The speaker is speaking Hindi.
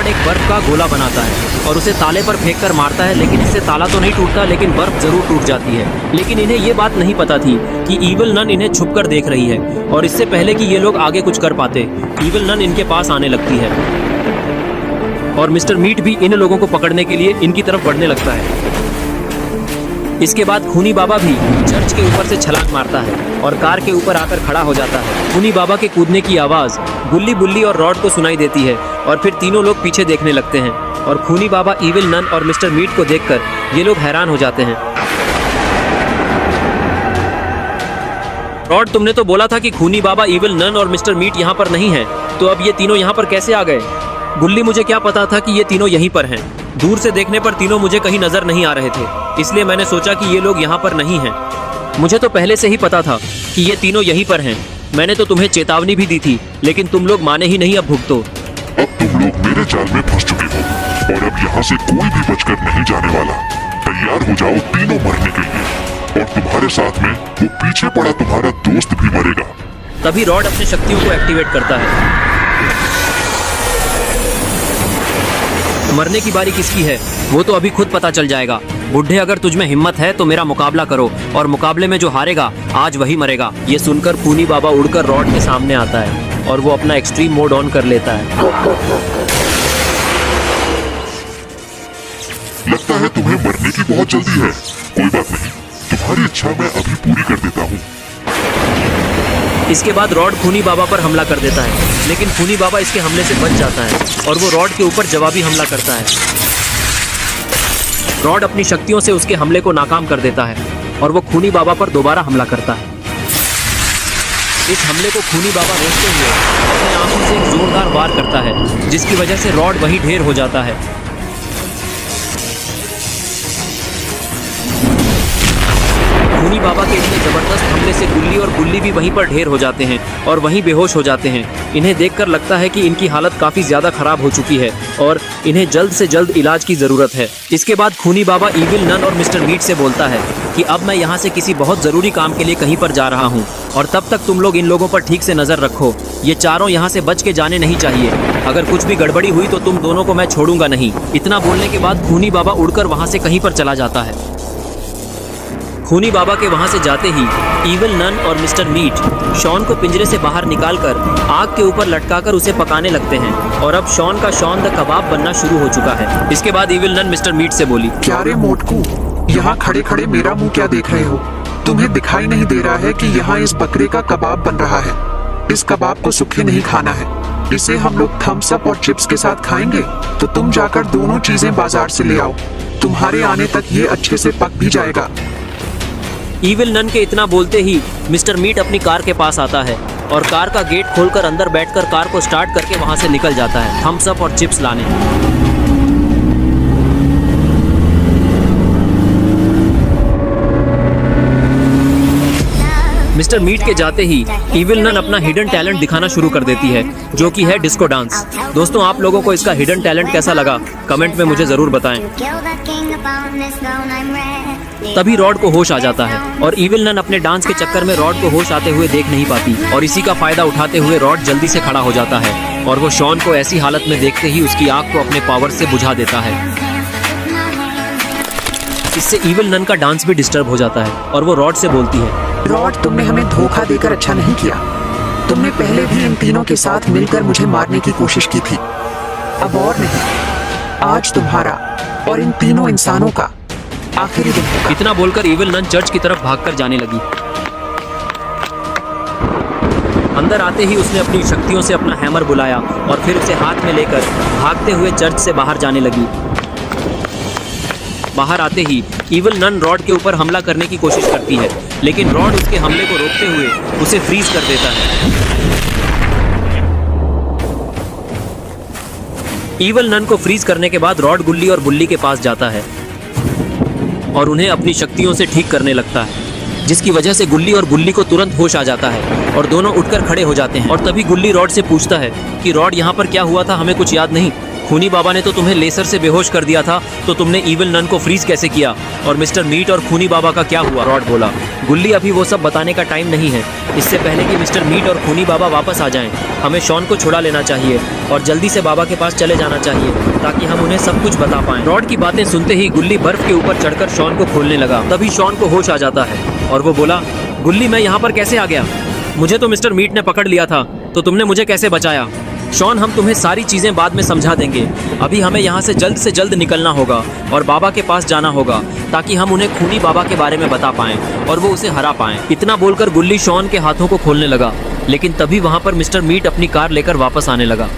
रॉड एक बर्फ का गोला बनाता है और उसे ताले पर फेंक कर मारता है, लेकिन इससे ताला तो नहीं टूटता लेकिन बर्फ जरूर टूट जाती है। लेकिन इन्हें ये बात नहीं पता थी कि ईविल नन इन्हें छुपकर देख रही है और इससे पहले कि ये लोग आगे कुछ कर पाते, ईविल नन इनके पास आने लगती है और मिस्टर मीट भी इन लोगों को पकड़ने के लिए इनकी तरफ बढ़ने लगता है। इसके बाद खूनी बाबा भी चर्च के ऊपर से छलांग मारता है और कार के ऊपर आकर खड़ा हो जाता है। खूनी बाबा के कूदने की आवाज़ गुल्ली बुल्ली और रॉड को सुनाई देती है और फिर तीनों लोग पीछे देखने लगते हैं और खूनी बाबा, ईविल नन और मिस्टर मीट को देखकर ये लोग हैरान हो जाते हैं। रॉड, तुमने तो बोला था कि खूनी बाबा, ईविल नन और मिस्टर मीट यहाँ पर नहीं है, तो अब ये तीनों यहाँ पर कैसे आ गए? गुल्ली, मुझे क्या पता था कि ये तीनों यहीं पर हैं। दूर से देखने पर तीनों मुझे कहीं नजर नहीं आ रहे थे, इसलिए मैंने सोचा कि ये लोग यहाँ पर नहीं हैं। मुझे तो पहले से ही पता था कि ये तीनों यहीं पर हैं। मैंने तो तुम्हें चेतावनी भी दी थी, लेकिन तुम लोग माने ही नहीं। अब भुगतो। अब तुम लोग मेरे जाल में फंस चुके हो और अब यहाँ से कोई भी बचकर नहीं जाने वाला। तैयार हो जाओ तीनों मरने के लिए, और तुम्हारे साथ में वो पीछे पड़ा तुम्हारा दोस्त भी मरेगा। तभी रॉड अपनी शक्तियों को एक्टिवेट करता है। मरने की बारी किसकी है वो तो अभी खुद पता चल जाएगा। बुढ़े, अगर तुझमें हिम्मत है तो मेरा मुकाबला करो, और मुकाबले में जो हारेगा आज वही मरेगा। ये सुनकर खूनी बाबा उड़कर रॉड के सामने आता है और वो अपना एक्सट्रीम मोड ऑन कर लेता है। लगता है तुम्हें मरने की बहुत जल्दी है। कोई बात नहीं, तुम्हारी इच्छा मैं अभी पूरी कर देता हूँ। इसके बाद रॉड खूनी बाबा पर हमला कर देता है, लेकिन खूनी बाबा इसके हमले से बच जाता है और वो रॉड के ऊपर जवाबी हमला करता है। रॉड अपनी शक्तियों से उसके हमले को नाकाम कर देता है और वो खूनी बाबा पर दोबारा हमला करता है। इस हमले को खूनी बाबा रोकते हुए अपने आंखों से एक जोरदार वार करता है, जिसकी वजह से रॉड वहीं ढेर हो जाता है। खूनी बाबा के इतने जबरदस्त हमले से गुल्ली और गुल्ली भी वहीं पर ढेर हो जाते हैं और वहीं बेहोश हो जाते हैं। इन्हें देखकर लगता है कि इनकी हालत काफ़ी ज़्यादा खराब हो चुकी है और इन्हें जल्द से जल्द इलाज की ज़रूरत है। इसके बाद खूनी बाबा ईविल नन और मिस्टर मीट से बोलता है कि अब मैं यहाँ से किसी बहुत ज़रूरी काम के लिए कहीं पर जा रहा हूँ और तब तक तुम लोग इन लोगों पर ठीक से नज़र रखो। ये चारों यहाँ से बच के जाने नहीं चाहिए। अगर कुछ भी गड़बड़ी हुई तो तुम दोनों को मैं छोड़ूंगा नहीं। इतना बोलने के बाद खूनी बाबा उड़कर वहाँ से कहीं पर चला जाता है। खूनी बाबा के वहां से जाते ही ईविल नन और मिस्टर मीट शॉन को पिंजरे से बाहर निकालकर आग के ऊपर लटकाकर उसे पकाने लगते हैं और अब शॉन का शॉन द कबाब बनना शुरू हो चुका है। इसके बाद ईविल नन मिस्टर मीट से बोली, क्या रे मोटकू, यहाँ खड़े खड़े मेरा मुंह क्या देख रहे हो? तुम्हें दिखाई नहीं दे रहा है कि यहाँ इस बकरे का कबाब बन रहा है? इस कबाब को सूखे नहीं खाना है, इसे हम लोग थम्स अप और चिप्स के साथ खाएंगे। तो तुम जाकर दोनों चीजें बाजार से ले आओ, तुम्हारे आने तक ये अच्छे से पक भी जाएगा। ईविल नन के इतना बोलते ही मिस्टर मीट अपनी कार के पास आता है और कार का गेट खोलकर अंदर बैठकर कार को स्टार्ट करके वहां से निकल जाता है थम्स अप और चिप्स लाने। मिस्टर मीट के जाते ही ईविल नन अपना हिडन टैलेंट दिखाना शुरू कर देती है, जो कि है डिस्को डांस। दोस्तों, आप लोगों को इसका हिडन टैलेंट कैसा लगा कमेंट में मुझे जरूर बताएं। तभी रॉड को होश आ जाता है और ईविल नन अपने डांस के चक्कर में रॉड को होश आते हुए देख नहीं पाती और इसी का फायदा उठाते हुए रॉड जल्दी से खड़ा हो जाता है और वो शॉन को ऐसी हालत में देखते ही उसकी आग को अपने पावर से बुझा देता है। इससे ईविल नन का डांस भी डिस्टर्ब हो जाता है और वो रॉड से बोलती है, रॉड, तुमने हमें धोखा देकर अच्छा नहीं किया। तुमने पहले भी इन तीनों के साथ मिलकर मुझे मारने की कोशिश की थी। अब और नहीं, आज तुम्हारा और इन तीनों इंसानों का आखिरी दिन होगा। इतना बोलकर ईविल नन चर्च की तरफ भागकर जाने लगी। अंदर आते ही उसने अपनी शक्तियों से अपना हैमर बुलाया और फिर उसे हाथ में लेकर भागते हुए चर्च से बाहर जाने लगी। बाहर आते ही ईविल नन रॉड के ऊपर हमला करने की कोशिश करती है, लेकिन रॉड उसके हमले को रोकते हुए उसे फ्रीज कर देता है। ईविल नन को फ्रीज करने के बाद रॉड गुल्ली और बुल्ली के पास जाता है और उन्हें अपनी शक्तियों से ठीक करने लगता है, जिसकी वजह से गुल्ली और बुल्ली को तुरंत होश आ जाता है और दोनों उठकर खड़े हो जाते हैं। और तभी गुल्ली रॉड से पूछता है कि रॉड, यहाँ पर क्या हुआ था, हमें कुछ याद नहीं। खूनी बाबा ने तो तुम्हें लेसर से बेहोश कर दिया था, तो तुमने इविल नन को फ्रीज कैसे किया? और मिस्टर मीट और खूनी बाबा का क्या हुआ? रॉड बोला, गुल्ली अभी वो सब बताने का टाइम नहीं है। इससे पहले कि मिस्टर मीट और खूनी बाबा वापस आ जाएं, हमें शॉन को छुड़ा लेना चाहिए और जल्दी से बाबा के पास चले जाना चाहिए ताकि हम उन्हें सब कुछ बता पाएं। रॉड की बातें सुनते ही गुल्ली बर्फ के ऊपर चढ़कर शॉन को खोलने लगा। तभी शॉन को होश आ जाता है और वो बोला, गुल्ली मैं यहाँ पर कैसे आ गया? मुझे तो मिस्टर मीट ने पकड़ लिया था, तो तुमने मुझे कैसे बचाया? शॉन हम तुम्हें सारी चीजें बाद में समझा देंगे। अभी हमें यहाँ से जल्द निकलना होगा और बाबा के पास जाना होगा ताकि हम उन्हें खूनी बाबा के बारे में बता पाएं और वो उसे हरा पाएं। इतना बोलकर गुल्ली शॉन के हाथों को खोलने लगा, लेकिन तभी वहाँ पर मिस्टर मीट अपनी कार लेकर वापस आने लगा।